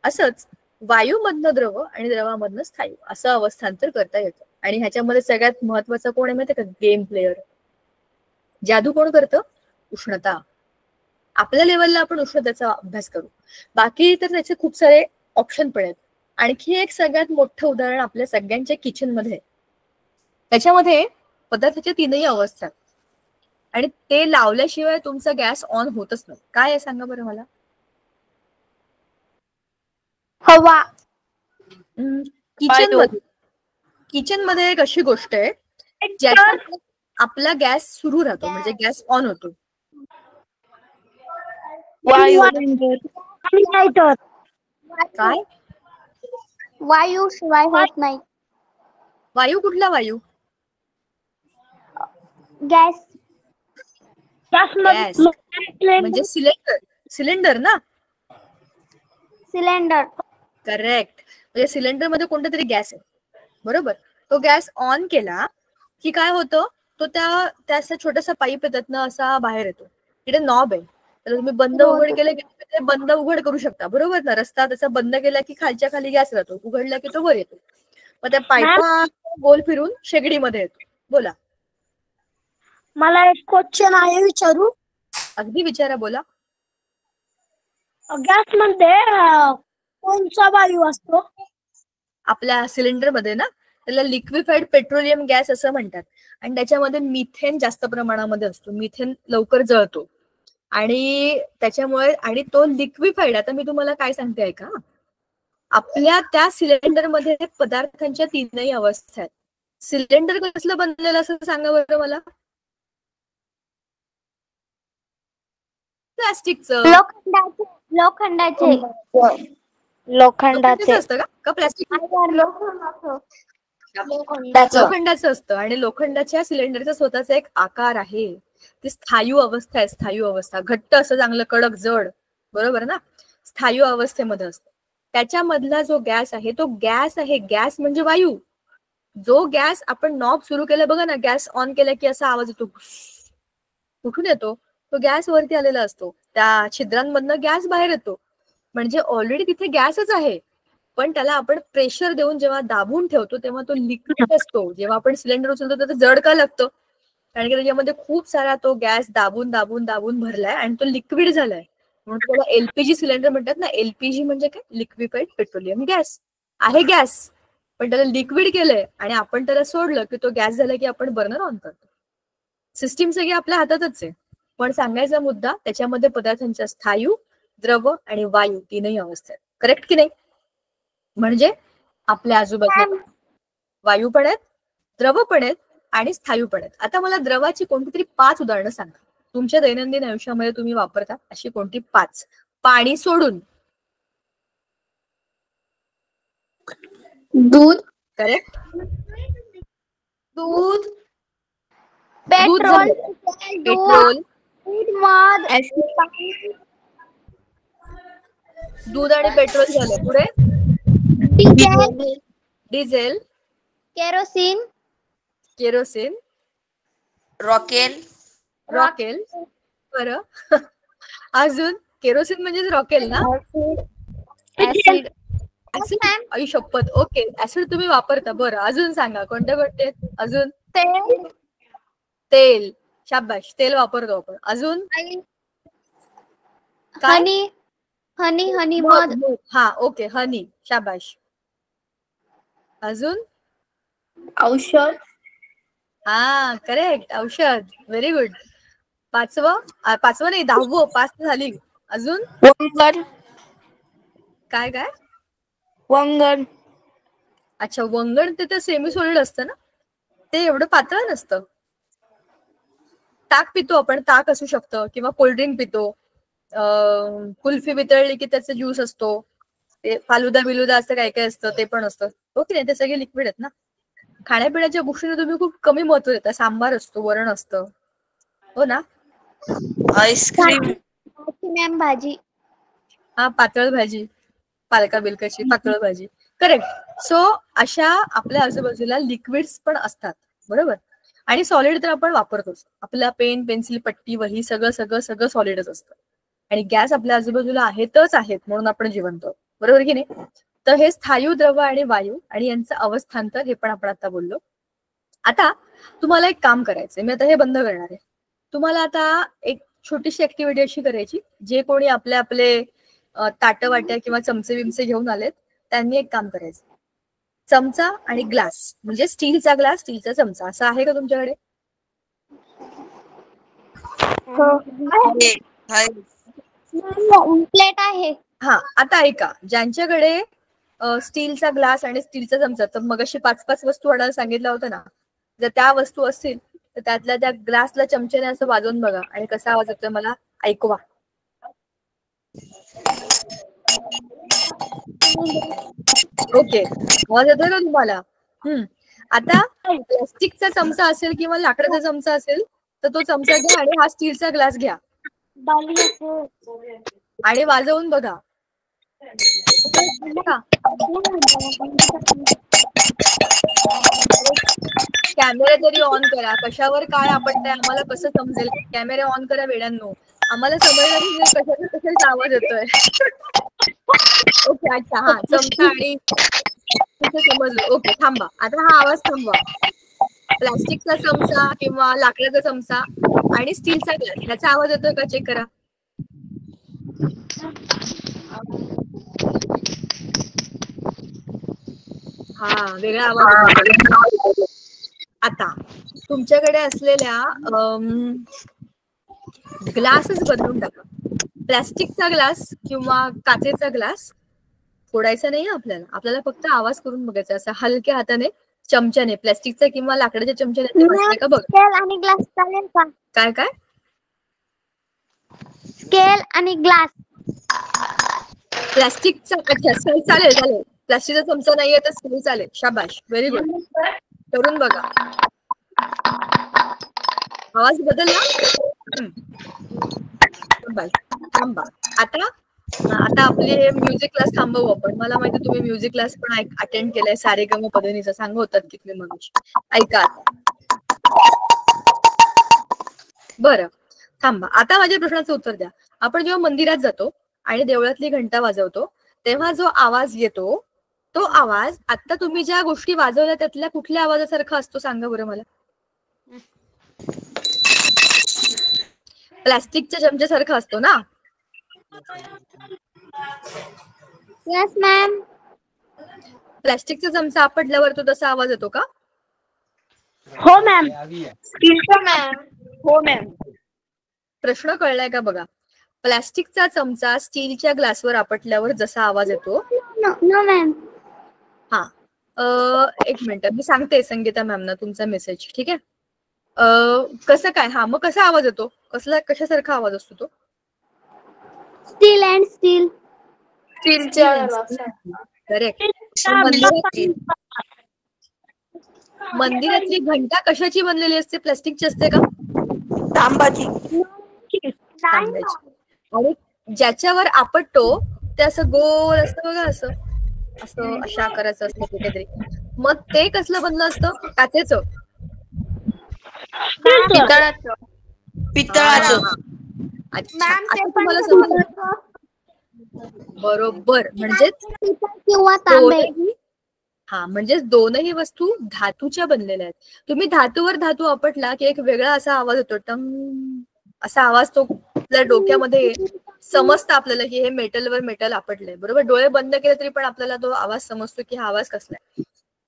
असंच वायूमधनं द्रव आणि द्रवामधनं स्थायू असं अवस्थांतर करता येतं. आणि ह्याच्यामध्ये सगळ्यात महत्वाचा कोण आहे माहिती का? Game player. जादू कोण करतं? उष्णता. आपल्या लेवलला आपण उष्णतेचा अभ्यास करू, बाकी तर त्याचे खूप सारे ऑप्शन पण आहेत. आणखी एक सगळ्यात मोठं उदाहरण आपल्या सगळ्यांच्या किचन मध्ये, त्याच्यामध्ये पदार्थाच्या तीनही अवस्था आणि ते लावल्याशिवाय तुमचा गॅस ऑन होतच नाही. काय आहे सांगा बरं मला. हवा. किचन मध्ये एक अशी गोष्ट आहे ज्याच्यात आपला गॅस सुरू राहतो, म्हणजे गॅस ऑन होतो. वायू. काय? वायू शिवाय होत नाही. वायू कुठला वायू? गॅस. गॅस म्हणजे सिलेंडर ना. सिलेंडर. करेक्ट. म्हणजे सिलेंडर मध्ये कोणता तरी गॅस आहे, बरोबर. तो गॅस ऑन केला की काय होतं, तो त्या छोटासा पाईप आहे त्यातनं असा बाहेर येतो. तिथे नॉब आहे, तर तुम्ही बंद उघड केलं की ते बंद उघड करू शकता, बरोबर ना. रस्ता त्याचा बंद केला की खालच्या खाली गॅस राहतो, उघडला की तो वर येतो. मग त्या पाईपा गोल फिरून शेगडीमध्ये येतो. बोला. मला एक क्वेश्चन आहे, विचारू? अगदी विचारा, बोला. गॅस मध्ये कोणता वायू असतो? आपल्या सिलेंडर मध्ये ना, त्याला लिक्विफाईड पेट्रोलियम गॅस असं म्हणतात. आणि त्याच्यामध्ये मिथेन जास्त प्रमाणामध्ये असतो. मिथेन लवकर जळतो आणि त्याच्यामुळे, आणि तो लिक्विफाईड. आता मी तुम्हाला काय सांगते ऐका. आपल्या त्या सिलेंडर मध्ये पदार्थांच्या तीनही अवस्था आहेत. सिलेंडर कसलं बनलेलं असं सांगा बरं मला. प्लास्टिकचं. लोखंडाचे असतं का प्लास्टिक? लोखंडाचं असतं. आणि लोखंडाच्या सिलेंडरचा स्वतःचा एक आकार आहे. ती स्थायू अवस्था आहे. स्थायू अवस्था घट्ट असं, चांगलं कडक जड, बरोबर ना. स्थायू अवस्थेमध्ये असतं. त्याच्यामधला जो गॅस आहे तो गॅस आहे. गॅस म्हणजे वायू. जो गॅस आपण नॉब सुरू केलं बघा ना, गॅस ऑन केला की असा आवाज येतो. कुठून येतो? तो गॅस वरती आलेला असतो. त्या छिद्रांमधनं गॅस बाहेर येतो. म्हणजे ऑलरेडी तिथे गॅसच आहे, पण त्याला आपण प्रेशर देऊन जेव्हा दाबून ठेवतो तेव्हा तो लिक्विड असतो. जेव्हा आपण सिलेंडर उचलतो तर जड का लागतं? कारण की त्याच्यामध्ये खूप सारा तो गॅस दाबून दाबून दाबून भरलाय आणि तो लिक्विड झालाय. म्हणून त्याला एलपीजी सिलेंडर म्हणतात ना. एलपीजी म्हणजे काय? लिक्विफाईड पेट्रोलियम गॅस आहे. गॅस पण त्याला लिक्विड केलंय आणि आपण त्याला सोडलं की तो गॅस झाला की आपण बर्नर ऑन करतो. सिस्टीम सगळी आपल्या हातातच आहे. पण सांगायचा मुद्दा, त्याच्यामध्ये पदार्थांच्या स्थायू, द्रव आणि वायू तीनही अवस्था आहेत. करेक्ट की नाही? म्हणजे आपल्या आजूबाजूला वायू पण आहेत, द्रव पण आहेत आणि स्थायू पण आहेत. आता मला द्रवाची कोणती तरी 5 उदाहरणं सांगा. तुमच्या दैनंदिन आयुष्यामध्ये तुम्ही वापरता अशी कोणती 5? पाणी सोडून. दूध. करेक्ट. दूध. पेट्रोल. दूध आणि पेट्रोल झालं. पुढे डिझेल, केरोसिन, रॉकेल. बरं. अजून केरोसिन म्हणजेच रॉकेल ना. ऍसिड. आई शपथ. ओके, ऍसिड तुम्ही वापरता. बरं, अजून सांगा कोणते कोणते. अजून तेल. शाबाश, तेल वापरतो आपण. अजून हनी मध. हा, ओके, हनी. शाबाश. अजून औषध. हा, करेक्ट, औषध. Very good. 5वं नाही, 10वं. 5 झाली. अजून वंगण. काय? वंगण. अच्छा, वंगण. ते तर सेमी सॉलिड असतं ना, ते एवढं पातळ नसतं. ताक पितो आपण, ताक असू शकतं, किंवा कोल्ड्रिंक पितो. कुल्फी वितळली की त्याचा ज्यूस असतो. ते फालुदा बिलुदा असं काय काय असतं, ते पण असतं. हो की नाही? ते सगळे लिक्विड आहेत ना. खाण्यापिण्याच्या गोष्टींना तुम्ही खूप कमी महत्व देता. सांबार असतो, वरण असतं, हो ना. आईस्क्रीम. मॅम भाजी. हा, पातळ भाजी, पालका बिलकाची पातळ भाजी. करेक्ट. सो अशा आपल्या आजूबाजूला लिक्विड्स पण असतात, बरोबर. आणि सॉलिड तर आपण वापरतोच. आपला पेन, पेन्सिल, पट्टी, वही सगळं सगळं सगळं सॉलिडच असतं. आणि गॅस आपल्या आजूबाजूला आहेत म्हणून आपण जिवंत आहोत, बरोबर की नाही? तर हे स्थायू, द्रव आणि वायू आणि यांचं अवस्थांतर हे पण आपण आता बोललो. आता तुम्हाला एक काम करायचंय, मी आता हे बंद करणार आहे. तुम्हाला आता एक छोटीशी ऍक्टिव्हिटी अशी करायची, जे कोणी आपले ताटं वाट्या किंवा चमचे बिमचे घेऊन आलेत त्यांनी एक काम करायचं. चमचा आणि ग्लास, म्हणजे स्टीलचा ग्लास, स्टीलचा चमचा, असं आहे का तुमच्याकडे? प्लेट आहे. हा, आता ऐका, ज्यांच्याकडे स्टीलचा ग्लास आणि स्टीलचा चमचा, तर मग अशी 5-5 वस्तू आणायला सांगितलं होतं ना, जर त्या वस्तू असतील तर त्यातल्या त्या ग्लासला चमच्याने असं वाजवून बघा आणि कसा आवाज येतोय मला ऐकवा. ओके, आवाज येतोय का तुम्हाला? आता प्लास्टिकचा चमचा असेल किंवा लाकडाचा चमचा असेल तर तो चमचा घ्या आणि हा स्टीलचा ग्लास घ्या आणि वाजवून बघा. कॅमेरा तरी ऑन करा. कशावर काय आपटतंय आम्हाला कसं समजेल? कॅमेरा ऑन करा वेड्यांनो, आम्हाला समजणार कशाचा आवाज येतोय. ओके, अच्छा, हा चमचा आणि समजलं. ओके, थांबा, आता हा आवाज थांबवा. प्लास्टिकचा चमचा किंवा लाकडाचा चमचा आणि स्टीलचा ग्लास, ह्याचा आवाज येतोय का चेक करा. हा, वेगळा आवाज. आता तुमच्याकडे असलेल्या ग्लासच बदलून टाका. प्लास्टिकचा ग्लास किंवा काचेचा ग्लास फोडायचा नाही आपल्याला फक्त आवाज करून बघायचा, असा हलक्या हाताने चमच्याने, प्लास्टिकचा किंवा लाकडाच्या चमच्याने का बघ. स्केल आणि ग्लास चालेल का? काय काय? स्केल आणि ग्लास. प्लास्टिकचा, अच्छा, चालेल चालेल. प्लास्टिकचा चमचा नाहीये तर स्टील चालेल. शाबाश, व्हेरी गुड, करून बघा. आवाज बदलला. थांबा. आता आपले म्युझिक क्लास थांबवू आपण. मला माहिती तुम्ही म्युझिक क्लास पण अटेंड केलाय, सारेगम पधनीचा सांग होतात की तुम्ही मनुष्य. ऐका बरं, थांबा. आता माझ्या प्रश्नाचं उत्तर द्या. आपण जेव्हा मंदिरात जातो आणि देवळातली घंटा वाजवतो तेव्हा जो आवाज येतो तो आवाज आता तुम्ही ज्या गोष्टी वाजवल्या त्यातल्या कुठल्या आवाजासारखा असतो सांगा बरं मला. प्लास्टिकच्या चमच्यासारखा असतो ना? Yes ma'am. प्लास्टिकचा चमचा आपटल्यावर तो तसा आवाज येतो का? हो मॅम. स्टीलचा मॅम. हो मॅम. प्रश्न कळलाय का बघा. प्लास्टिकचा चमचा स्टीलच्या ग्लासवर आपटल्यावर जसा आवाज येतो. No ma'am. हा, एक मिनिट, मी सांगते संगीता मॅमना तुमचा मेसेज, ठीक आहे? कसं काय? हा, मग कसा आवाज येतो? कशासारखा आवाज असतो तो? Steel and still. करेक्ट. मंदिरातली घंटा कशाची बनलेली असते? प्लास्टिकची असते का? तांबाची. तांब्याची. आणि ज्याच्यावर आपटतो ते असं गोल असतं बघा, असं अशा आकाराचं असतं कुठेतरी. मग ते कसलं बनलं असतं? काचेचं? पितळाचं. अच्छा, आता तुम्हाला समजलं. बरोबर, म्हणजेच किंवा तांबे. हा, म्हणजेच दोनही वस्तू धातूच्या बनलेल्या आहेत. तुम्ही धातूवर धातू आपटला की एक वेगळा असा आवाज होतो, टंग असा आवाज. तो आपल्या डोक्यामध्ये समजतं आपल्याला की हे मेटलवर मेटल आपटलंय, बरोबर. डोळे बंद केले तरी पण आपल्याला तो आवाज समजतो की हा आवाज कसला आहे.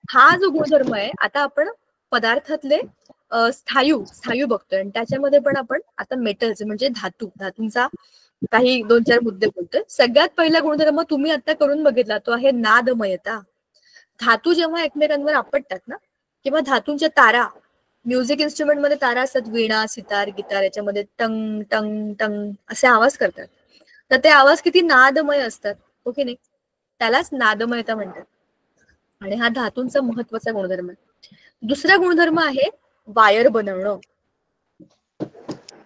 हा जो गुणधर्म आहे, आता आपण पदार्थातले स्थायू बघतोय आणि त्याच्यामध्ये पण आपण आता मेटल्स म्हणजे धातूंचा काही 2-4 मुद्दे बोलतोय. सगळ्यात पहिला गुणधर्म तुम्ही आता करून बघितला, तो आहे नादमयता. धातू जेव्हा एकमेकांवर आपटतात ना, किंवा धातूंच्या तारा, म्युझिक इन्स्ट्रुमेंट मध्ये तारा असतात, वीणा, सितार, गिटार, याच्यामध्ये टंग टंग टंग असे आवाज करतात. तर ते आवाज किती नादमय असतात, हो की नाही? त्यालाच नादमयता म्हणतात. आणि हा धातूंचा महत्वाचा गुणधर्म आहे. दुसरा गुणधर्म आहे वायर बनवणं.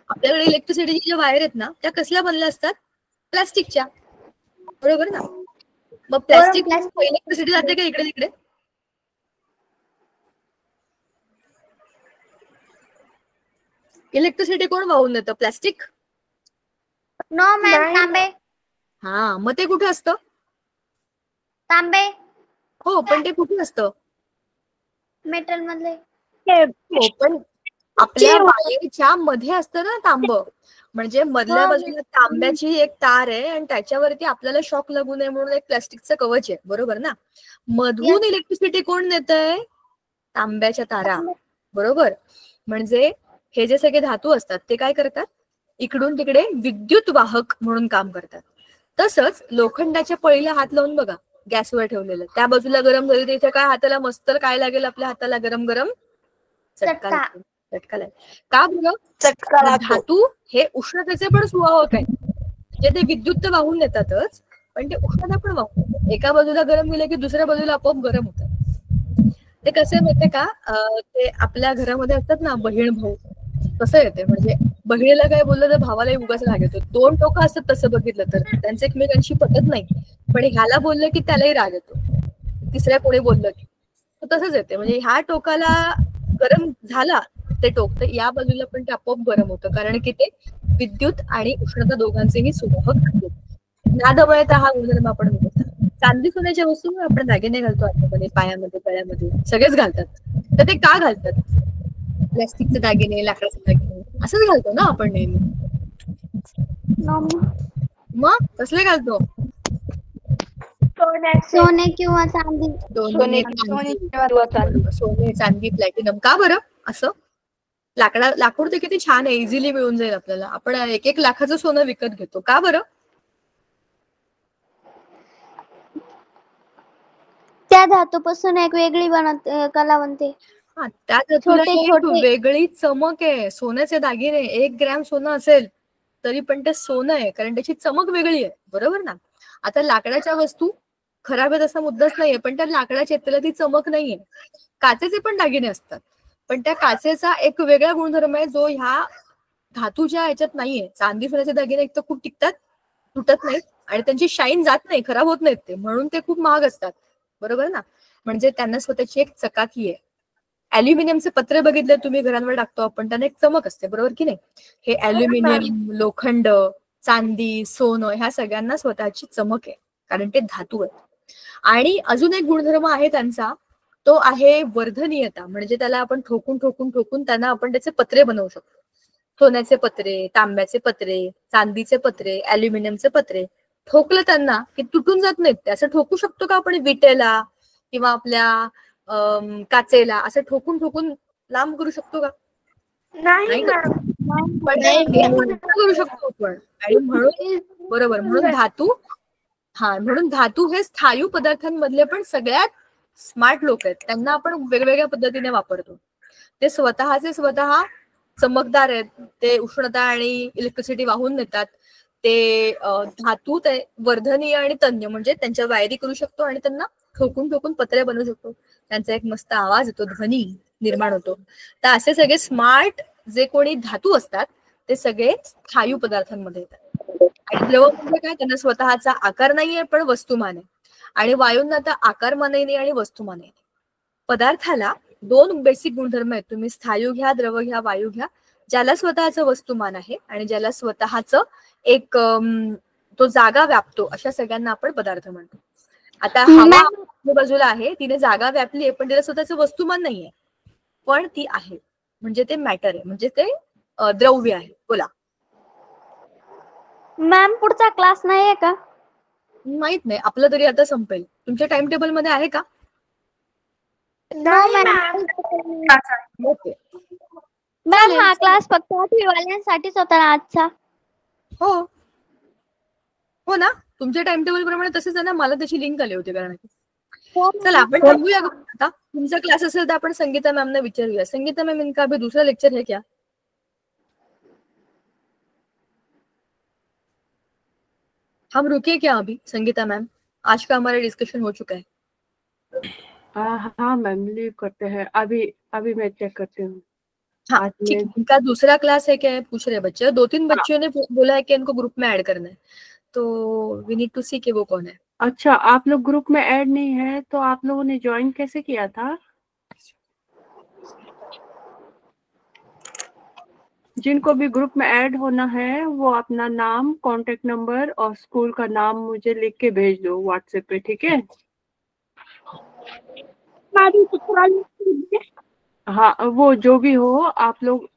आपल्याकडे इलेक्ट्रिसिटीच्या ज्या वायर आहेत ना, त्या कसल्या बनल्या असतात? प्लास्टिकच्या, बरोबर ना? मग प्लास्टिक इलेक्ट्रिसिटी जाते का इकडे तिकडे? इलेक्ट्रिसिटी कोण वाहून नेतं? प्लास्टिक. नो मॅम, तांबे. हा, मग ते कुठे असतं? तांबे हो, पण ते कुठे असतं? मेटल मधले. हो, पण आपल्या वायरच्या मध्ये असतं ना तांब. म्हणजे मधल्या बाजूला तांब्याची एक तार आहे आणि त्याच्यावरती आपल्याला शॉक लागू नये म्हणून एक प्लास्टिकचं कवच आहे, बरोबर ना? मधून इलेक्ट्रिसिटी कोण नेतंय? तांब्याच्या तारा, बरोबर. म्हणजे हे जे सगळे धातू असतात ते काय करतात? इकडून तिकडे विद्युत वाहक म्हणून काम करतात. तसंच लोखंडाच्या पळीला हात लावून बघा, गॅसवर ठेवलेलं, त्या बाजूला गरम झाली इथे काय हाताला मस्त काय लागेल? आपल्या हाताला गरम गरम चटका लागतो. चटका लागेल का बरं? चटका लागतो. धातू हे उष्णतेचे पण सुवाहक आहे. म्हणजे ते विद्युत तर वाहून नेतातच, पण ते उष्णता पण वाहून नेतात. एका बाजूला गरम गेलं की दुसऱ्या बाजूला आपोआप गरम होतं. ते कसे माहितीये का? ते आपल्या घरामध्ये असतात ना बहीण भाऊ, तसं येते. म्हणजे बहिणीला काय बोललं तर भावालाही उगाच राग येतो. 2 टोकं असतात तसं बघितलं तर, त्यांचे एकमेकांशी पटत नाही. पण ह्याला बोललं की त्यालाही राग येतो, तिसऱ्या कोणी बोललं की. तसंच येते. म्हणजे ह्या टोकाला गरम झाला ते टोक, तर या बाजूला पण ते आपोआप गरम होतं, कारण की ते विद्युत आणि उष्णता दोघांचेही सुवाहक आहेत. नादवळता हा गुणधर्म आपण बघतो. चांदी सोन्याच्या वस्तू आपण दागिने घालतो, हातामध्ये, पायामध्ये, गळ्यामध्ये, सगळेच घालतात. तर ते का घालतात? प्लास्टिकचे दागिने, लाकडाचे दागिने असंच घालतो ना आपण नेहमी. मग कसले घालतो? सोने किंवा चांदी. सोने, चांदी, प्लॅटिनम. का बरं असं? लाकूड ते किती छान आहे, इझिली मिळून जाईल आपल्याला. आपण 1-1 लाखाचं सोनं विकत घेतो. का बरं? त्या धातूपासून एक वेगळी कला बनते. हा, त्या धातूला एक वेगळी चमक आहे. सोन्याचे दागिने 1 ग्रॅम सोनं असेल तरी पण ते सोनं आहे, कारण त्याची चमक वेगळी आहे, बरोबर ना? आता लाकडाच्या वस्तू खराब आहेत असा मुद्दाच नाहीये, पण त्या लाकडाच्या त्याला ती चमक नाहीये. काचेचे पण दागिने असतात, पण त्या काचेचा एक वेगळा गुणधर्म आहे जो ह्या धातूच्या ह्याच्यात नाहीये. चांदी सोन्याचे दागिने एक तर खूप टिकतात, तुटत नाहीत आणि त्यांची शाईन जात नाही, खराब होत नाहीत ते, म्हणून ते खूप महाग असतात, बरोबर ना? म्हणजे त्यांना स्वतःची एक चकाकी आहे. अल्युमिनियमचे पत्रे बघितले तुम्ही, घरांवर टाकतो आपण, त्यांना एक चमक असते, बरोबर की नाही? हे अल्युमिनियम, लोखंड, चांदी, सोनं ह्या सगळ्यांना स्वतःची चमक आहे, कारण ते धातू आहेत. आणि अजून एक गुणधर्म आहे त्यांचा, तो आहे वर्धनीयता. म्हणजे त्याला आपण ठोकून ठोकून ठोकून त्यांना आपण त्याचे पत्रे बनवू शकतो. सोन्याचे पत्रे, तांब्याचे पत्रे, चांदीचे पत्रे, अल्युमिनियमचे पत्रे ठोकलं त्यांना की तुटून जात नाहीत. ते असं ठोकू शकतो का आपण विटेला किंवा आपल्या काचेला असं ठोकून ठोकून लांब करू शकतो का? नाही करू शकतो आपण. आणि म्हणून बरोबर, म्हणून धातू हे स्थायू पदार्थांमधले पण सगळ्यात स्मार्ट लोक आहेत. त्यांना आपण वेगवेगळ्या पद्धतीने वापरतो. ते स्वतः चमकदार आहेत, ते उष्णता आणि इलेक्ट्रिसिटी वाहून नेतात. ते धातू ते वर्धनीय आणि तन्य, म्हणजे त्यांच्या वायरी करू शकतो आणि त्यांना ठोकून ठोकून पत्रे बनवू शकतो. त्यांचा एक मस्त आवाज येतो, ध्वनी निर्माण होतो. तर असे सगळे स्मार्ट जे कोणी धातू असतात ते सगळे स्थायू पदार्थांमध्ये येतात. आणि द्रव म्हणजे काय? त्यांना स्वतःचा आकार नाहीये पण वस्तुमान आहे. आणि वायूंना तर आकारमानही नाही आणि वस्तुमानही नाही. पदार्थाला 2 बेसिक गुणधर्म आहेत. तुम्ही स्थायू घ्या, द्रव घ्या, वायू घ्या. ज्याला स्वतःचं वस्तुमान आहे आणि ज्याला स्वतःचं एक तो जागा व्यापतो, अशा सगळ्यांना आपण पदार्थ म्हणतो. आता हवा बाजूला आहे, तिने जागा व्यापली आहे, पण तिला स्वतःचं वस्तुमान नाहीये, पण ती आहे, म्हणजे ते मॅटर आहे, म्हणजे ते द्रव्य आहे. बोला मॅम, पुढचा क्लास नाहीये का? माहित नाही, आपलं तरी आता संपेल. तुमच्या टाइम टेबल मध्ये आहे का? ओके मॅम, हा क्लास फक्त 8वी वाल्यांसाठीच होता ना आजचा? हो ना, तुमच्या टाइम टेबल प्रमाणे तसेच आहे ना. मला त्याची लिंक आली होती कारण. चला आपण थांबूया आता. तुमचा क्लास असेल तर आपण संगीता मॅमने विचारूया. संगीता मॅम, इनका अभी दूसरा लेक्चर है क्या? हम रुके क्या अभी? संगीता मैम, आज का हमारा डिस्कशन हो चुका है. हाँ मैम, लीव करते हैं. अभी मैं चेक करती हूँ. हाँ ठीक है. इनका दूसरा क्लास है क्या पूछ रहे बच्चे. 2-3 बच्चों ने बोला है कि इनको ग्रुप में ऐड करना है, तो वी नीड टू सी कि वो कौन है. अच्छा, आप लोग ग्रुप में ऐड नहीं है तो आप लोगों ने ज्वाइन कैसे किया था? जिनको भी ग्रुप में ऐड होना है वो अपना नाम, कांटेक्ट नंबर और स्कूल का नाम मुझे लिख के भेज दो व्हाट्सएप पे, ठीक है? हमारी ससुराल में हाँ, वो जो भी हो आप लोग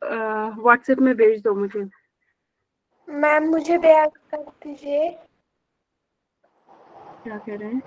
व्हाट्सएप में भेज दो मुझे। मैम मुझे बैग कर दीजिए। क्या कह रहे हैं?